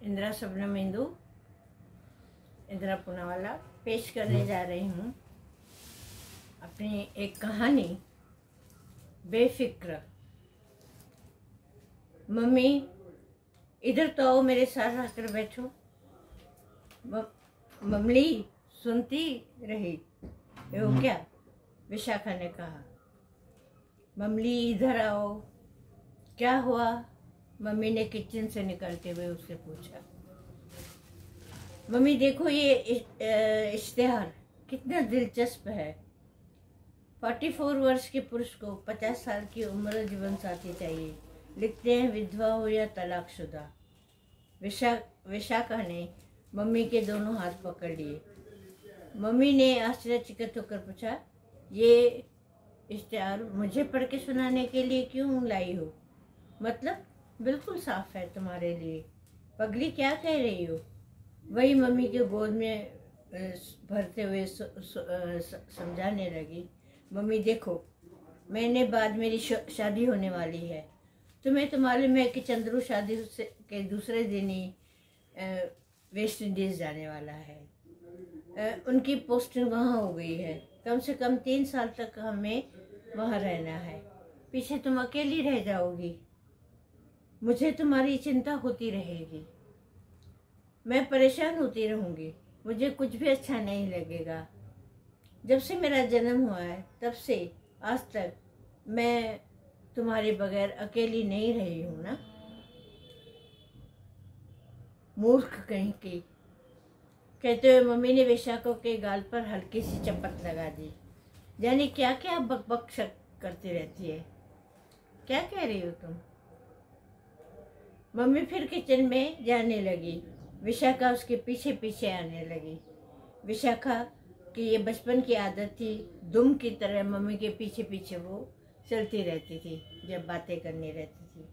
इंदिरा शबनम इंदु, इंदिरा पूनावाला पेश करने जा रही हूँ अपनी एक कहानी, बेफिक्र। मम्मी इधर तो आओ, मेरे साथ आकर बैठो। ममली सुनती रही। वो क्या? विशाखा ने कहा। ममली इधर आओ। क्या हुआ? मम्मी ने किचन से निकलते हुए उससे पूछा। मम्मी देखो, ये इश्तेहार कितना दिलचस्प है। 44 वर्ष के पुरुष को 50 साल की उम्र जीवन साथी चाहिए। लिखते हैं विधवा हो या तलाकशुदा। विशाखा ने मम्मी के दोनों हाथ पकड़ लिए। मम्मी ने आश्चर्यचकित होकर पूछा, ये इश्तेहार मुझे पढ़ के सुनाने के लिए क्यों लाई हो? मतलब बिल्कुल साफ है तुम्हारे लिए। पगली क्या कह रही हो? वही मम्मी के गोद में भरते हुए समझाने लगी। मम्मी देखो, महीने बाद मेरी शादी होने वाली है। तुम्हें तो मालूम है कि चंद्रू शादी के दूसरे दिन ही वेस्ट इंडीज जाने वाला है। उनकी पोस्टिंग वहाँ हो गई है। कम से कम 3 साल तक हमें वहाँ रहना है। पीछे तुम अकेली रह जाओगी। मुझे तुम्हारी चिंता होती रहेगी। मैं परेशान होती रहूँगी। मुझे कुछ भी अच्छा नहीं लगेगा। जब से मेरा जन्म हुआ है तब से आज तक मैं तुम्हारे बगैर अकेली नहीं रही हूँ ना। मूर्ख कहीं की, कहते हुए मम्मी ने विशाखा के गाल पर हल्की सी चपत लगा दी। यानी क्या क्या बकबक करती रहती है? क्या कह रही हो तुम? मम्मी फिर किचन में जाने लगी। विशाखा उसके पीछे पीछे आने लगी। विशाखा की ये बचपन की आदत थी। दुम की तरह मम्मी के पीछे पीछे वो चलती रहती थी जब बातें करनी रहती थी।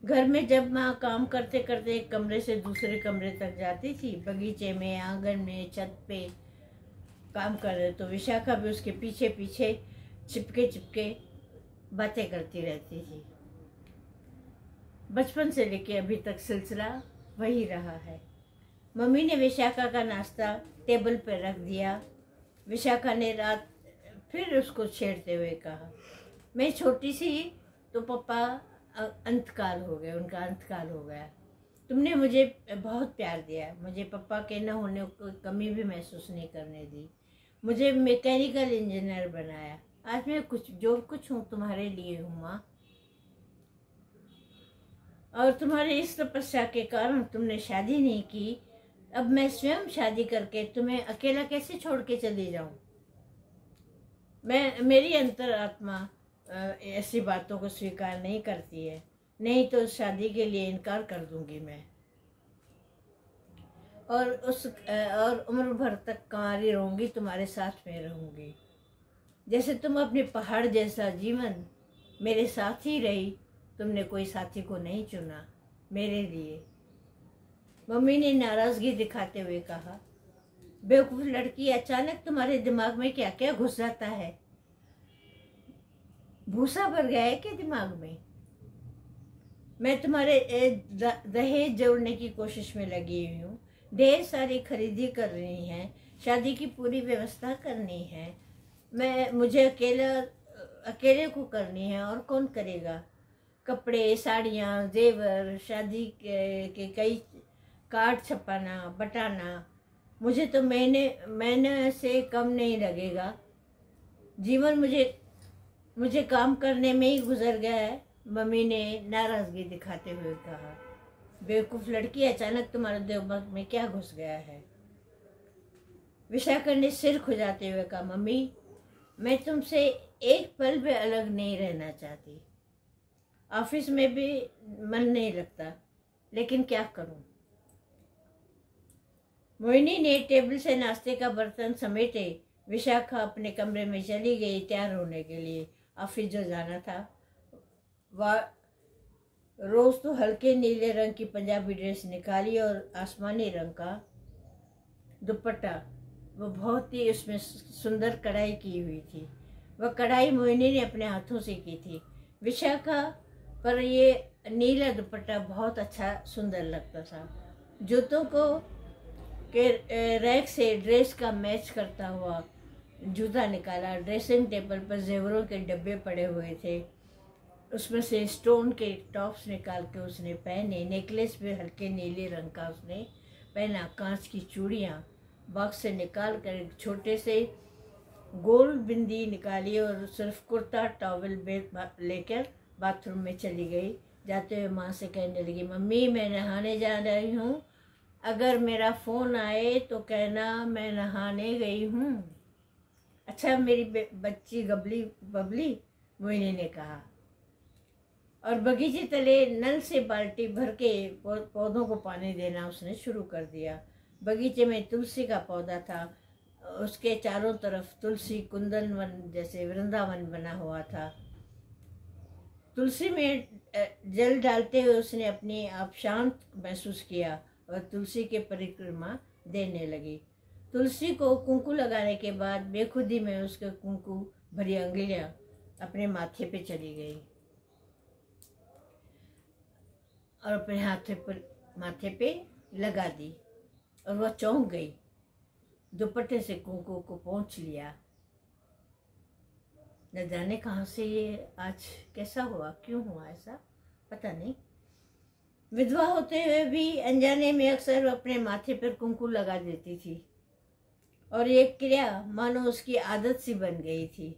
घर में जब माँ काम करते करते एक कमरे से दूसरे कमरे तक जाती थी, बगीचे में, आंगन में, छत पे काम कर रहे, तो विशाखा भी उसके पीछे पीछे चिपके चिपके बातें करती रहती थी। बचपन से लेके अभी तक सिलसिला वही रहा है। मम्मी ने विशाखा का नाश्ता टेबल पर रख दिया। विशाखा ने रात फिर उसको छेड़ते हुए कहा, मैं छोटी सी तो पापा अंतकाल हो गए, उनका अंतकाल हो गया। तुमने मुझे बहुत प्यार दिया। मुझे पापा के न होने को कमी भी महसूस नहीं करने दी। मुझे मैकेनिकल इंजीनियर बनाया। आज मैं जो कुछ हूँ तुम्हारे लिए हूँ माँ। और तुम्हारे इस तपस्या के कारण तुमने शादी नहीं की। अब मैं स्वयं शादी करके तुम्हें अकेला कैसे छोड़ के चली जाऊं? मेरी अंतरात्मा ऐसी बातों को स्वीकार नहीं करती है। नहीं तो शादी के लिए इनकार कर दूंगी मैं, और उम्र भर तक कुंवारी रहूंगी, तुम्हारे साथ में रहूंगी। जैसे तुम अपने पहाड़ जैसा जीवन मेरे साथ ही रही, तुमने कोई साथी को नहीं चुना मेरे लिए। मम्मी ने नाराजगी दिखाते हुए कहा, बेवकूफ लड़की, अचानक तुम्हारे दिमाग में क्या क्या घुस जाता है? भूसा भर गया है क्या दिमाग में? मैं तुम्हारे दहेज जोड़ने की कोशिश में लगी हुई हूँ। ढेर सारी खरीदी कर रही हैं, शादी की पूरी व्यवस्था करनी है। मुझे अकेले को करनी है, और कौन करेगा? कपड़े, साड़ियाँ, जेवर, शादी के कई कार्ड छपाना, बटाना। मुझे तो महीने से कम नहीं लगेगा। जीवन मुझे काम करने में ही गुजर गया है। मम्मी ने नाराजगी दिखाते हुए कहा, बेवकूफ लड़की, अचानक तुम्हारे दिमाग में क्या घुस गया है? विशाखा ने सिर खुजाते हुए कहा, मम्मी मैं तुमसे एक पल भी अलग नहीं रहना चाहती। ऑफिस में भी मन नहीं लगता, लेकिन क्या करूं? मोहिनी ने टेबल से नाश्ते का बर्तन समेटे। विशाखा अपने कमरे में चली गई तैयार होने के लिए। ऑफिस जो जाना था, वह रोज तो हल्के नीले रंग की पंजाबी ड्रेस निकाली और आसमानी रंग का दुपट्टा। वो बहुत ही उसमें सुंदर कढ़ाई की हुई थी। वह कढ़ाई मोहिनी ने अपने हाथों से की थी। विशाखा पर ये नीला दुपट्टा बहुत अच्छा सुंदर लगता था। जूतों को के रैक से ड्रेस का मैच करता हुआ जूता निकाला। ड्रेसिंग टेबल पर जेवरों के डब्बे पड़े हुए थे, उसमें से स्टोन के टॉप्स निकाल के उसने पहने। नेकलेस भी हल्के नीले रंग का उसने पहना। कांच की चूड़ियाँ बॉक्स से निकाल कर एक छोटे से गोल बिंदी निकाली और सिर्फ कुर्ता टॉवल लेकर बाथरूम में चली गई। जाते हुए माँ से कहने लगी, मम्मी मैं नहाने जा रही हूँ, अगर मेरा फ़ोन आए तो कहना मैं नहाने गई हूँ। अच्छा मेरी बच्ची गबली बबली, मोहिनी ने कहा। और बगीचे तले नल से बाल्टी भर के पौधों को पानी देना उसने शुरू कर दिया। बगीचे में तुलसी का पौधा था, उसके चारों तरफ तुलसी कुंदन वन जैसे वृंदावन बना हुआ था। तुलसी में जल डालते हुए उसने अपने आप शांत महसूस किया और तुलसी के परिक्रमा देने लगी। तुलसी को कुंकू लगाने के बाद बेखुदी में उसके कुंकू भरी अंगुलियां अपने माथे पे चली गई और अपने माथे पे लगा दी और वह चौंक गई। दुपट्टे से कुंकू को पोंछ लिया। न जाने कहाँ से ये आज कैसा हुआ, क्यों हुआ ऐसा पता नहीं। विधवा होते हुए भी अनजाने में अक्सर अपने माथे पर कुंकू लगा देती थी और ये क्रिया मानो उसकी आदत सी बन गई थी।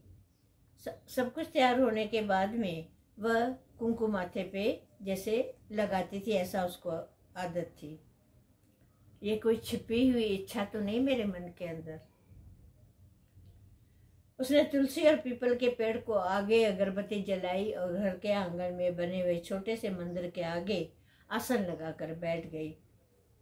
सब कुछ तैयार होने के बाद में वह कुंकू माथे पे जैसे लगाती थी, ऐसा उसको आदत थी। ये कोई छिपी हुई इच्छा तो नहीं मेरे मन के अंदर। उसने तुलसी और पीपल के पेड़ को आगे अगरबत्ती जलाई और घर के आंगन में बने हुए छोटे से मंदिर के आगे आसन लगाकर बैठ गई।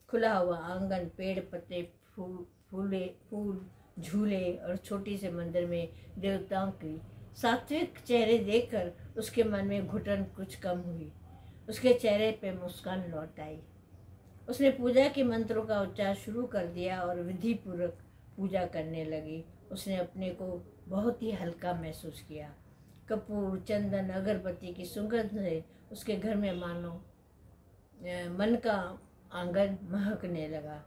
खुला हुआ आंगन, पेड़ पत्ते, फूल झूले और छोटी से मंदिर में देवताओं की सात्विक चेहरे देखकर उसके मन में घुटन कुछ कम हुई। उसके चेहरे पे मुस्कान लौट आई। उसने पूजा के मंत्रों का उच्चार शुरू कर दिया और विधि पूर्वक पूजा करने लगी। उसने अपने को बहुत ही हल्का महसूस किया। कपूर, चंदन, अगरबत्ती की सुगंध से उसके घर में मानो मन का आंगन महकने लगा।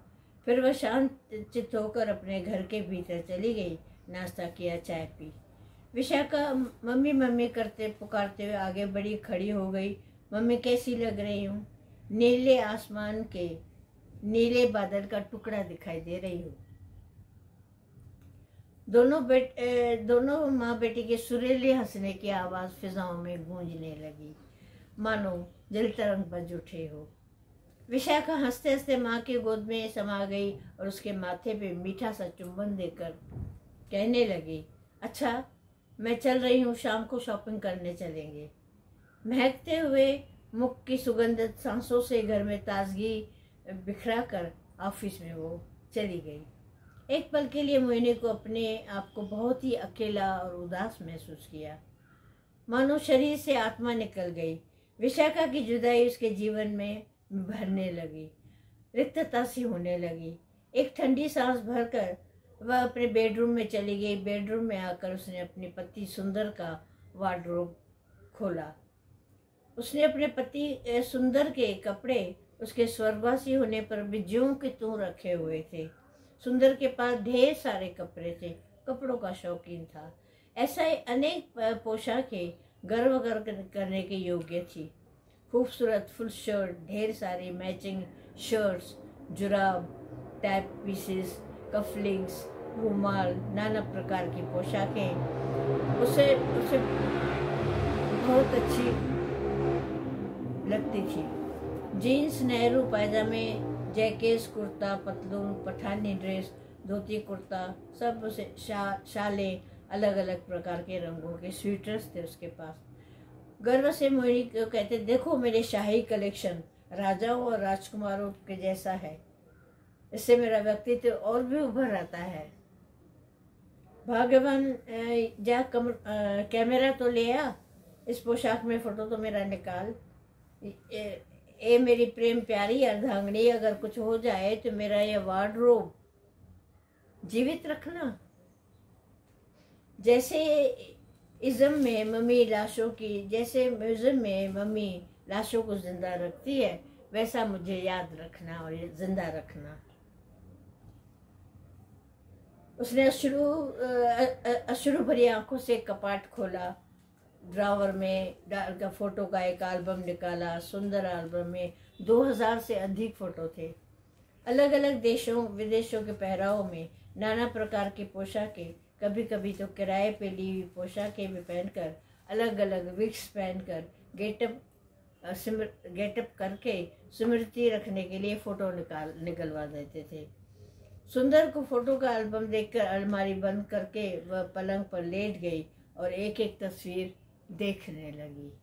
फिर वह शांत चित्त होकर अपने घर के भीतर चली गई। नाश्ता किया, चाय पी। विशाखा मम्मी मम्मी करते पुकारते हुए आगे बढ़ी, खड़ी हो गई। मम्मी कैसी लग रही हूँ? नीले आसमान के नीले बादल का टुकड़ा दिखाई दे रही हूँ। दोनों माँ बेटी के सुरीले हंसने की आवाज़ फिजाओं में गूंजने लगी, मानो जल तरंग बज उठे हो। विशाखा हंसते हंसते माँ की गोद में समा गई और उसके माथे पे मीठा सा चुंबन देकर कहने लगी, अच्छा मैं चल रही हूँ, शाम को शॉपिंग करने चलेंगे। महकते हुए मुख की सुगंधित सांसों से घर में ताजगी बिखरा कर ऑफिस में वो चली गई। एक पल के लिए मोहिनी को अपने आप को बहुत ही अकेला और उदास महसूस किया, मानो शरीर से आत्मा निकल गई। विशाखा की जुदाई उसके जीवन में भरने लगी, रिक्तता सी होने लगी। एक ठंडी सांस भरकर वह अपने बेडरूम में चली गई। बेडरूम में आकर उसने अपने पति सुंदर का वार्डरोब खोला। उसने अपने पति सुंदर के कपड़े उसके स्वर्गवासी होने पर भी ज्यों के त्यों रखे हुए थे। सुंदर के पास ढेर सारे कपड़े थे, कपड़ों का शौकीन था। ऐसा ही अनेक पोशाकें गर्व करने के योग्य थी। खूबसूरत फुल शर्ट, ढेर सारी मैचिंग शर्ट्स, जुराब, टैप पीसेस, कफलिंग्स, रुमाल, नाना प्रकार की पोशाकें उसे बहुत अच्छी लगती थी। जीन्स, नेहरू पायजामे, जैकेट्स, कुर्ता, पतलून, पठानी ड्रेस, धोती कुर्ता, सब उसे शालें, अलग अलग प्रकार के रंगों के स्वेटर्स थे उसके पास। गर्व से मोहिनी को कहते, देखो मेरे शाही कलेक्शन राजाओं और राजकुमारों के जैसा है, इससे मेरा व्यक्तित्व और भी उभर आता है। भगवान जा कैमरा तो ले आ, इस पोशाक में फोटो तो मेरा निकाल। ए मेरी प्रेम प्यारी अर्धांगनी, अगर कुछ हो जाए तो मेरा ये वार्डरोब जीवित रखना। जैसे इज़म में मम्मी लाशों की, जैसे म्यूजियम में मम्मी लाशों को जिंदा रखती है, वैसा मुझे याद रखना और जिंदा रखना। उसने अश्रु भरी आंखों से कपाट खोला, ड्रावर में डालकर फोटो का एक एल्बम निकाला। सुंदर एल्बम में 2000 से अधिक फोटो थे। अलग अलग देशों विदेशों के पहरावों में नाना प्रकार की पोशाकें, कभी कभी तो किराए पे ली हुई पोशाकें भी पहनकर, अलग अलग विग्स पहनकर गेटअप करके स्मृति रखने के लिए फोटो निकलवा देते थे। सुंदर को फोटो का एल्बम देखकर अलमारी बंद करके वह पलंग पर लेट गई और एक एक तस्वीर देखने लगी।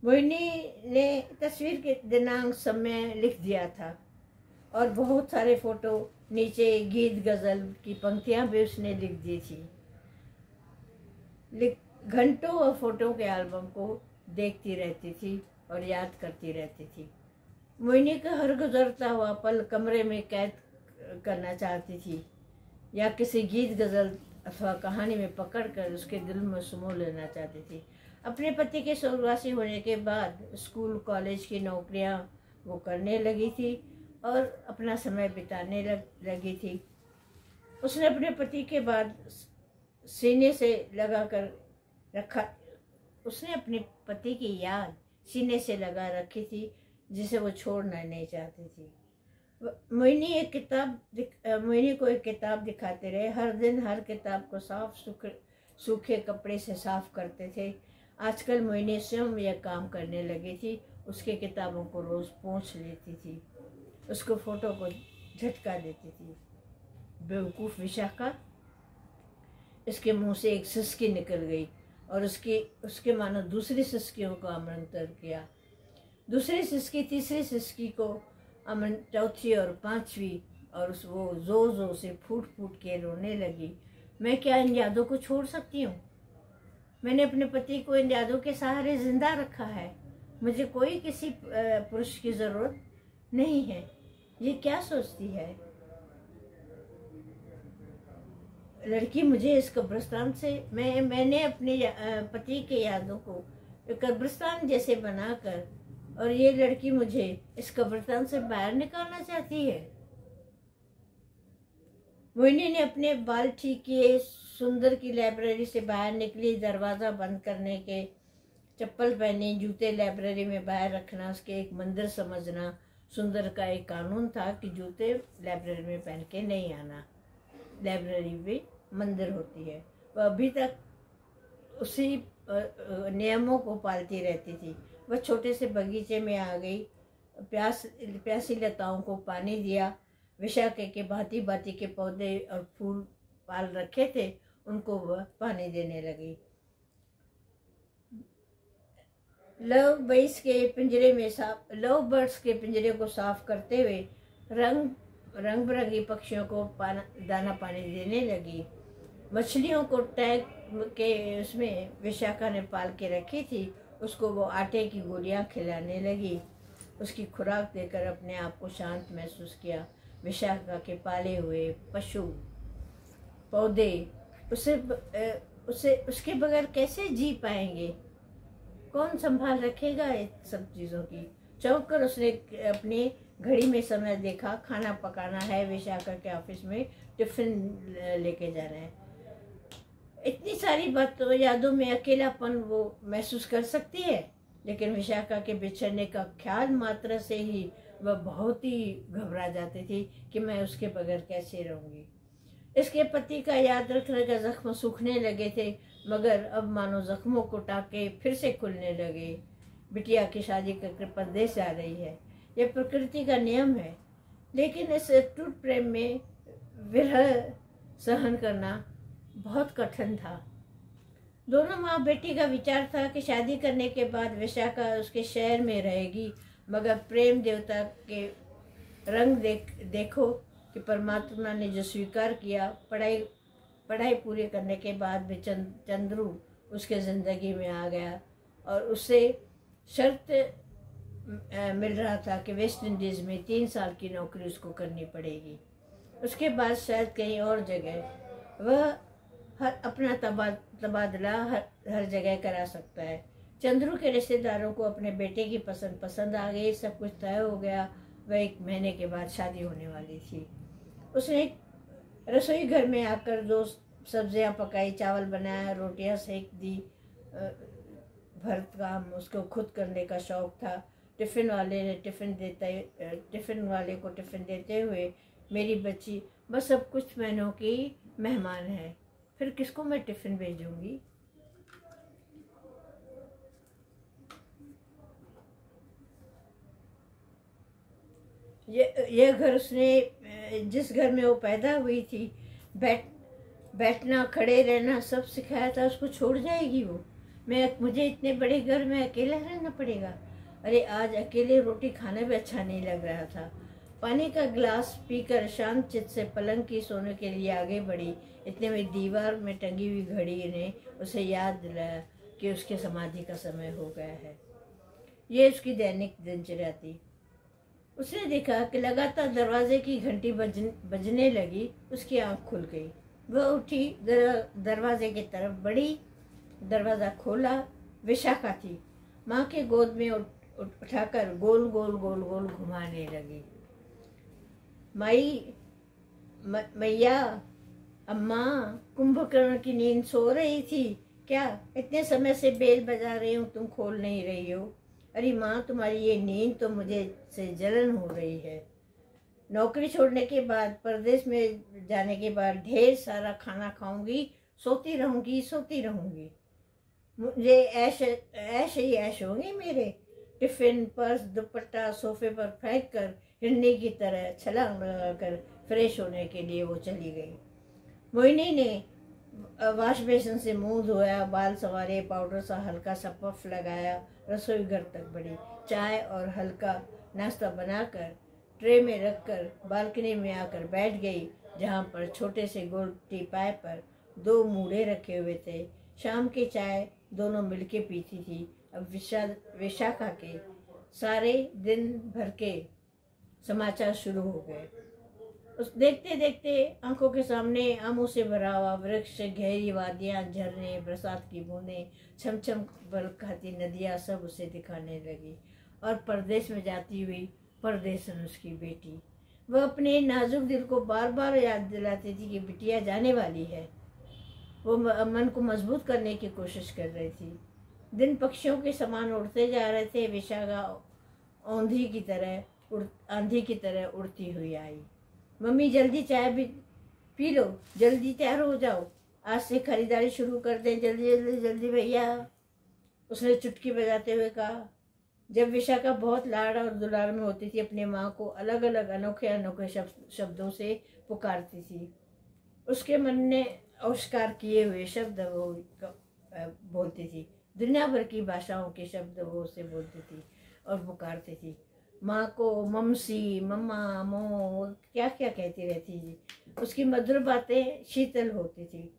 मोहिनी ने तस्वीर के दिनांक समय लिख दिया था और बहुत सारे फोटो नीचे गीत गजल की पंक्तियां भी उसने लिख दी थी। घंटों वह फोटो के एल्बम को देखती रहती थी और याद करती रहती थी। मोहिनी का हर गुजरता हुआ पल कमरे में कैद करना चाहती थी या किसी गीत गजल अथवा कहानी में पकड़कर उसके दिल में सुमो लेना चाहती थी। अपने पति के स्वर्गवासी होने के बाद स्कूल कॉलेज की नौकरियां वो करने लगी थी और अपना समय बिताने लगी थी। उसने अपने पति के बाद सीने से लगा कर रखा उसने अपने पति की याद सीने से लगा रखी थी, जिसे वो छोड़ना नहीं चाहती थी। मोहिनी को एक किताब दिखाते रहे। हर दिन हर किताब को साफ सूखे कपड़े से साफ करते थे। आजकल मोहिनी स्वयं यह काम करने लगी थी। उसके किताबों को रोज पोंछ लेती थी, उसको फोटो को झटका देती थी। बेवकूफ़ विशाखा, इसके मुंह से एक सिसकी निकल गई और उसके मानो दूसरी सिसकियों को आमंत्रण किया। दूसरी सिसकी तीसरी सिसकी को चौथी और पांचवी, और वो जोर से फूट फूट के रोने लगी। मैं क्या इन यादों को छोड़ सकती हूँ? मैंने अपने पति को इन यादों के सहारे जिंदा रखा है। मुझे कोई किसी पुरुष की जरूरत नहीं है। ये क्या सोचती है लड़की? मुझे इस कब्रिस्तान से मैंने अपने पति के यादों को कब्रिस्तान जैसे बनाकर, और ये लड़की मुझे इस कब्रिस्तान से बाहर निकालना चाहती है। मोहिनी ने अपने बाल ठीक किए, सुंदर की लाइब्रेरी से बाहर निकली। दरवाज़ा बंद करने के, चप्पल पहनी, जूते लाइब्रेरी में बाहर रखना उसके एक मंदिर समझना। सुंदर का एक कानून था कि जूते लाइब्रेरी में पहन के नहीं आना, लाइब्रेरी भी मंदिर होती है। वह अभी तक उसी नियमों को पालती रहती थी। वह छोटे से बगीचे में आ गई, प्यासी लताओं को पानी दिया। विशाखा के भांति भांति के पौधे और फूल पाल रखे थे, उनको वह पानी देने लगी। लव बर्ड्स के पिंजरे को साफ करते हुए रंग बिरंगी पक्षियों को दाना पानी देने लगी। मछलियों को टैग के उसमें विशाखा ने पाल के रखी थी, उसको वो आटे की गोलियां खिलाने लगी। उसकी खुराक देकर अपने आप को शांत महसूस किया। विशाखा के पाले हुए पशु पौधे उसके बगैर कैसे जी पाएंगे? कौन संभाल रखेगा इन सब चीज़ों की? चौंक कर उसने अपनी घड़ी में समय देखा। खाना पकाना है, विशाखा के ऑफिस में टिफिन लेके जाना है। इतनी सारी बातों यादों में अकेलापन वो महसूस कर सकती है, लेकिन विशाखा के बिछड़ने का ख्याल मात्र से ही वह बहुत ही घबरा जाती थी कि मैं उसके बगैर कैसे रहूंगी। इसके पति का याद रखने का जख्म सूखने लगे थे, मगर अब मानो जख्मों को टाके फिर से खुलने लगे। बिटिया की शादी करके परदेश जा रही है, यह प्रकृति का नियम है, लेकिन इस अटूट प्रेम में विरह सहन करना बहुत कठिन था। दोनों माँ बेटी का विचार था कि शादी करने के बाद विशाखा उसके शहर में रहेगी, मगर प्रेम देवता के रंग देखो कि परमात्मा ने जो स्वीकार किया। पढ़ाई पूरी करने के बाद भी चंद्रू उसके ज़िंदगी में आ गया और उससे शर्त मिल रहा था कि वेस्ट इंडीज़ में 3 साल की नौकरी उसको करनी पड़ेगी। उसके बाद शायद कहीं और जगह वह अपना तबादला हर जगह करा सकता है। चंद्रू के रिश्तेदारों को अपने बेटे की पसंद पसंद आ गई, सब कुछ तय हो गया। वह 1 महीने के बाद शादी होने वाली थी। उसने रसोई घर में आकर 2 सब्जियां पकाई, चावल बनाया, रोटियां सेक दी। भरत काम उसको खुद करने का शौक था। टिफ़िन वाले को टिफ़िन देते हुए, मेरी बच्ची बस अब कुछ महीनों की मेहमान है, फिर किसको मैं टिफ़िन भेजूंगी। ये घर उसने जिस घर में वो पैदा हुई थी, बैठना खड़े रहना सब सिखाया था, उसको छोड़ जाएगी वो। मुझे इतने बड़े घर में अकेला रहना पड़ेगा। अरे आज अकेले रोटी खाना भी अच्छा नहीं लग रहा था। पानी का गिलास पीकर शांत चित्त से पलंग की सोने के लिए आगे बढ़ी। इतने में दीवार में टंगी हुई घड़ी ने उसे याद दिलाया कि उसके समाधि का समय हो गया है। ये उसकी दैनिक दिनचर्या थी। उसने देखा कि लगातार दरवाजे की घंटी बजने लगी। उसकी आंख खुल गई। वह उठी, दरवाजे की तरफ बढ़ी, दरवाज़ा खोला। विशाखा थी। माँ के गोद में उठाकर गोल गोल गोल गोल घुमाने लगी। मैया, अम्मा, कुंभकर्ण की नींद सो रही थी क्या? इतने समय से बेल बजा रही हूँ, तुम खोल नहीं रही हो। अरे माँ, तुम्हारी ये नींद तो मुझे से जलन हो रही है। नौकरी छोड़ने के बाद, परदेश में जाने के बाद ढेर सारा खाना खाऊंगी, सोती रहूंगी। मुझे ऐश ही ऐश होंगे मेरे। टिफिन, पर्स, दुपट्टा सोफे पर फेंक कर हिरनी की तरह छलांग लगाकर फ्रेश होने के लिए वो चली गई। मोहिनी ने वॉश बेसिन से मुंह धोया, बाल संवारे, पाउडर सा हल्का सा पफ लगाया, रसोई घर तक बढ़ी। चाय और हल्का नाश्ता बनाकर ट्रे में रखकर बालकनी में आकर बैठ गई, जहाँ पर छोटे से गोल टीपाय पर 2 मूढ़े रखे हुए थे। शाम की चाय दोनों मिलके पीती थी। अब विशाखा के सारे दिन भर के समाचार शुरू हो गए। उस देखते देखते आंखों के सामने आमों से भरा हुआ वृक्ष, गहरी वादियां, झरने, बरसात की बूंदें, छमछम बल खाती नदियां सब उसे दिखाने लगी। और परदेश में जाती हुई परदेसन उसकी बेटी। वह अपने नाजुक दिल को बार बार याद दिलाती थी कि बिटिया जाने वाली है। वो मन को मजबूत करने की कोशिश कर रही थी। दिन पक्षियों के समान उड़ते जा रहे थे। विशाखा आंधी की तरह उड़ती हुई आई। मम्मी, जल्दी चाय भी पी लो, जल्दी तैयार हो जाओ, आज से खरीदारी शुरू कर दें, जल्दी जल्दी जल्दी भैया, उसने चुटकी बजाते हुए कहा। जब विशाखा बहुत लाड़ और दुलार में होती थी, अपने माँ को अलग अलग अनोखे अनोखे शब्दों से पुकारती थी। उसके मन ने आविष्कार किए हुए शब्द वो बोलती थी। दुनिया भर की भाषाओं के शब्द वो उसे बोलती थी और पुकारती थी। माँ को ममसी, मम्मा, मो, क्या क्या कहती रहती थी। उसकी मधुर बातें शीतल होती थी।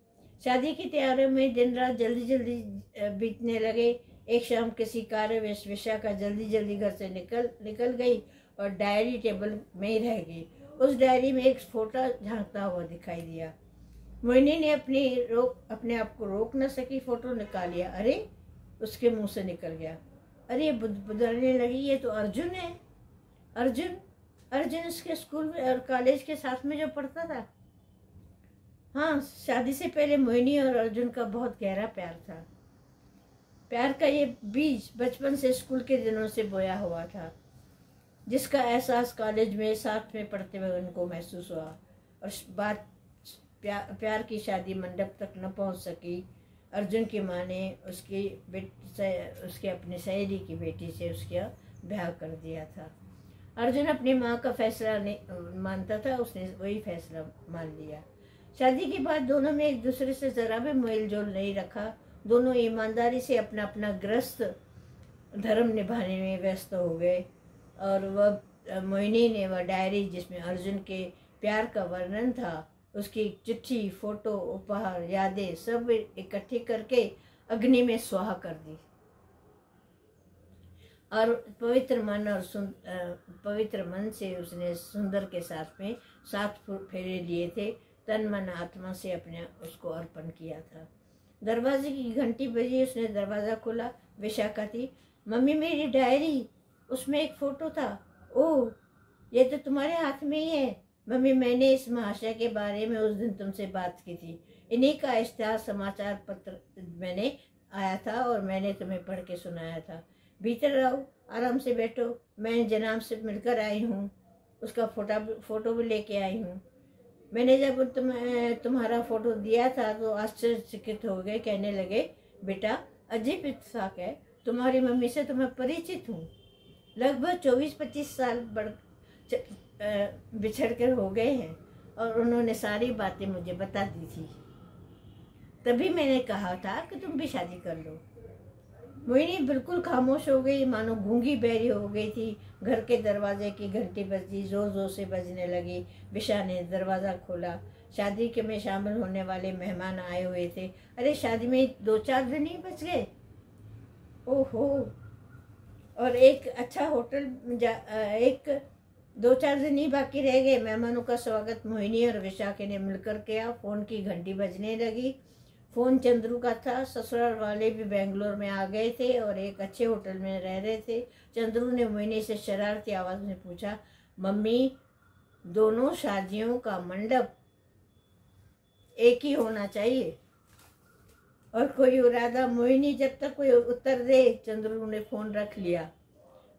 शादी की तैयारियों में दिन रात जल्दी जल्दी बीतने लगे। एक शाम किसी कार्यवश विशाखा जल्दी जल्दी घर से निकल गई और डायरी टेबल में ही रह गई। उस डायरी में एक फोटो झांकता हुआ दिखाई दिया। मोहिनी ने अपने आप को रोक न सकी, फोटो निकाल लिया। अरे, उसके मुंह से निकल गया, अरे बुदरने लगी, ये तो अर्जुन है। अर्जुन इसके स्कूल में और कॉलेज के साथ में जो पढ़ता था। हाँ, शादी से पहले मोहिनी और अर्जुन का बहुत गहरा प्यार था। प्यार का ये बीज बचपन से स्कूल के दिनों से बोया हुआ था, जिसका एहसास कॉलेज में साथ में पढ़ते हुए उनको महसूस हुआ। और बात प्यार की शादी मंडप तक न पहुंच सकी। अर्जुन की माँ ने उसके अपने सहेली की बेटी से उसका ब्याह कर दिया था। अर्जुन अपनी माँ का फैसला नहीं मानता था, उसने वही फैसला मान लिया। शादी के बाद दोनों में एक दूसरे से जरा भी मेल जोल नहीं रखा। दोनों ईमानदारी से अपना अपना गृहस्थ धर्म निभाने में व्यस्त हो गए। और वह मोहिनी ने वह डायरी जिसमें अर्जुन के प्यार का वर्णन था, उसकी चिट्ठी, फोटो, उपहार, यादें सब इकट्ठी करके अग्नि में स्वाहा कर दी। और पवित्र मन से उसने सुंदर के साथ में 7 फेरे लिए थे। तन मन आत्मा से अपने उसको अर्पण किया था। दरवाजे की घंटी बजी, उसने दरवाज़ा खोला। विशाखा थी। मम्मी मेरी डायरी, उसमें एक फ़ोटो था। ओह, ये तो तुम्हारे हाथ में ही है। मम्मी, मैंने इस महाशय के बारे में उस दिन तुमसे बात की थी। इन्हीं का इश्तिहार समाचार पत्र मैंने आया था और मैंने तुम्हें पढ़ के सुनाया था। भीतर रहो, आराम से बैठो, मैं जनाब से मिलकर आई हूँ, उसका फोटो भी लेके आई हूँ। मैंने जब तुम्हारा फोटो दिया था तो आश्चर्यचकित हो गए, कहने लगे, बेटा अजीब इत्तेफाक है, तुम्हारी मम्मी से तो मैं परिचित हूँ। लगभग 24-25 साल बिछड़ कर हो गए हैं और उन्होंने सारी बातें मुझे बता दी थी। तभी मैंने कहा था कि तुम भी शादी कर लो। मोहिनी बिल्कुल खामोश हो गई, मानो गूंगी बहरी हो गई थी। घर के दरवाजे की घंटी बजी, जोर जोर से बजने लगी। विशा ने दरवाज़ा खोला। शादी के में शामिल होने वाले मेहमान आए हुए थे। अरे, शादी में 2-4 दिन ही बच गए। ओहो, और एक अच्छा होटल एक 2-4 दिन ही बाकी रह गए। मेहमानों का स्वागत मोहिनी और विशाखा ने मिलकर किया। फ़ोन की घंटी बजने लगी। फ़ोन चंद्रू का था। ससुराल वाले भी बेंगलोर में आ गए थे और एक अच्छे होटल में रह रहे थे। चंद्रू ने मोहिनी से शरारती आवाज़ में पूछा, मम्मी, दोनों शादियों का मंडप एक ही होना चाहिए और कोई इरादा? मोहिनी जब तक कोई उत्तर दे, चंद्रू ने फ़ोन रख लिया।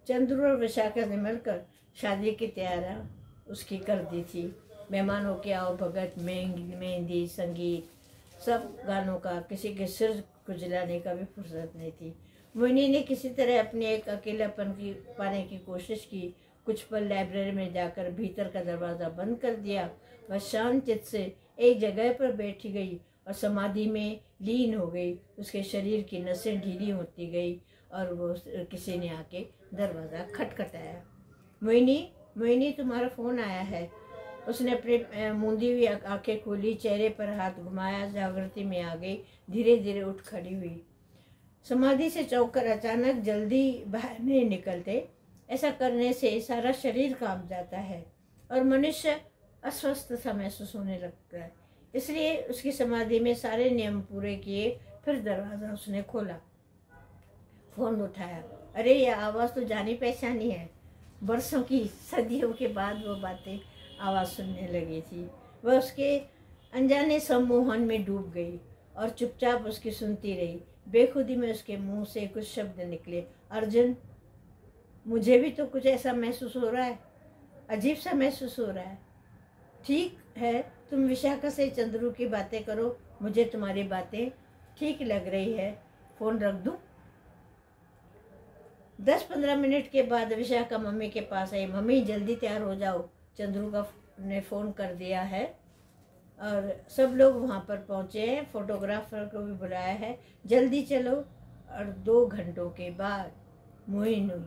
चंद्रू और विशाखा ने मिलकर शादी की तैयारियां उसकी कर दी थी। मेहमानों के आओ भगत, मेहंदी, संगीत, सब गानों का, किसी के सिर खुजलाने का भी फुर्सत नहीं थी। मोहिनी ने किसी तरह अपने एक अकेलापन की पाने की कोशिश की। कुछ पल लाइब्रेरी में जाकर भीतर का दरवाज़ा बंद कर दिया। वह शांत चित्त से एक जगह पर बैठ गई और समाधि में लीन हो गई। उसके शरीर की नसें ढीली होती गई और वो किसी ने आके दरवाज़ा खटखटाया। मोहिनी, तुम्हारा फ़ोन आया है। उसने अपने मूंदी हुई आंखें खोली, चेहरे पर हाथ घुमाया, जागृति में आ गई, धीरे धीरे उठ खड़ी हुई। समाधि से चौंककर अचानक जल्दी बाहर नहीं निकलते। ऐसा करने से सारा शरीर कांप जाता है और मनुष्य अस्वस्थ सा महसूस होने लगता है। इसलिए उसकी समाधि में सारे नियम पूरे किए, फिर दरवाज़ा उसने खोला, फ़ोन उठाया। अरे, यह आवाज़ तो जानी पहचानी है। बरसों की, सदियों के बाद वो बातें आवाज़ सुनने लगी थी। वह उसके अनजाने सम्मोहन में डूब गई और चुपचाप उसकी सुनती रही। बेखुदी में उसके मुंह से कुछ शब्द निकले, अर्जुन, मुझे भी तो कुछ ऐसा महसूस हो रहा है, अजीब सा महसूस हो रहा है। ठीक है, तुम विशाखा से चंद्रू की बातें करो, मुझे तुम्हारी बातें ठीक लग रही है। फ़ोन रख दूँ? 10-15 मिनट के बाद विशाखा मम्मी के पास आई। मम्मी, जल्दी तैयार हो जाओ, चंद्रू ने फ़ोन कर दिया है और सब लोग वहाँ पर पहुँचे हैं, फोटोग्राफर को भी बुलाया है, जल्दी चलो। और 2 घंटों के बाद मोहिनी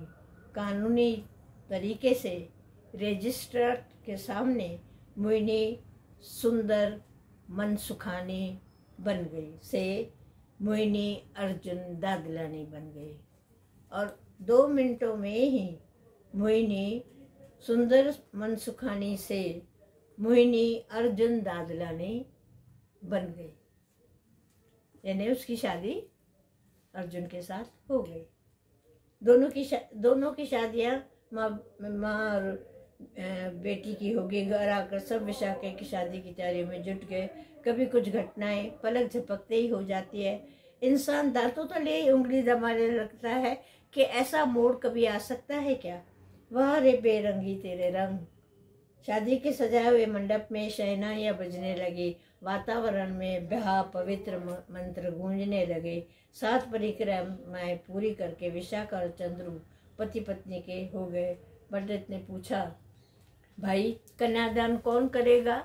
कानूनी तरीके से रजिस्ट्रार के सामने मोहिनी सुंदर मनसुखानी बन गई से मोहिनी अर्जुन दादलानी बन गई और 2 मिनटों में ही मोहिनी सुंदर मनसुखानी से मोहिनी अर्जुन दादलानी बन गई। यानी उसकी शादी अर्जुन के साथ हो गई। दोनों की शादियाँ माँ और बेटी की होगी। घर आकर सब विशाखा की शादी की तैयारियों में जुट गए। कभी कुछ घटनाएं पलक झपकते ही हो जाती है। इंसान दांतों तले उंगली दबाने लगता है कि ऐसा मोड़ कभी आ सकता है क्या? वाह रे बेरंगी तेरे रंग। शादी के सजाए हुए मंडप में शहनाइयाँ बजने लगी। वातावरण में ब्याह पवित्र मंत्र गूंजने लगे। 7 परिक्रमाएं पूरी करके विशाखा और चंद्रू पति पत्नी के हो गए। पंडित ने पूछा, भाई, कन्यादान कौन करेगा?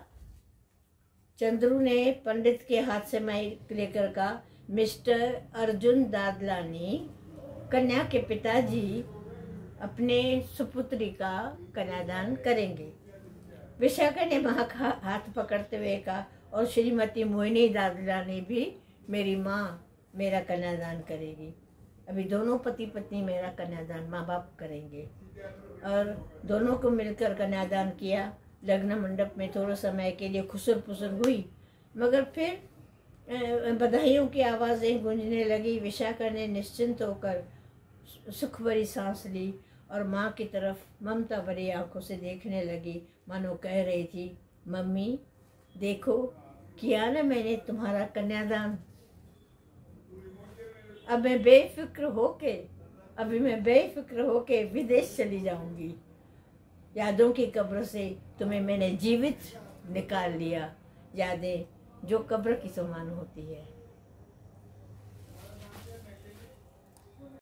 चंद्रू ने पंडित के हाथ से माइक लेकर कहा, मिस्टर अर्जुन दादलानी, कन्या के पिताजी अपने सुपुत्री का कन्यादान करेंगे। विशाखा ने माँ का हाथ पकड़ते हुए कहा, और श्रीमती मोहिनी दादलानी भी, मेरी माँ मेरा कन्यादान करेगी। अभी दोनों पति पत्नी मेरा कन्यादान माँ बाप करेंगे। और दोनों को मिलकर कन्यादान किया। लग्न मंडप में थोड़ा समय के लिए खुसर पुसर हुई, मगर फिर बधाइयों की आवाज़ें गूंजने लगी। विशाखा ने निश्चिंत होकर सुख भरी सांस ली और माँ की तरफ ममता भरी आंखों से देखने लगी, मानो कह रही थी, मम्मी देखो, किया ना मैंने तुम्हारा कन्यादान। अभी मैं बेफिक्र होके विदेश चली जाऊंगी। यादों की कब्र से तुम्हें मैंने जीवित निकाल लिया। यादें जो कब्र की समान होती है।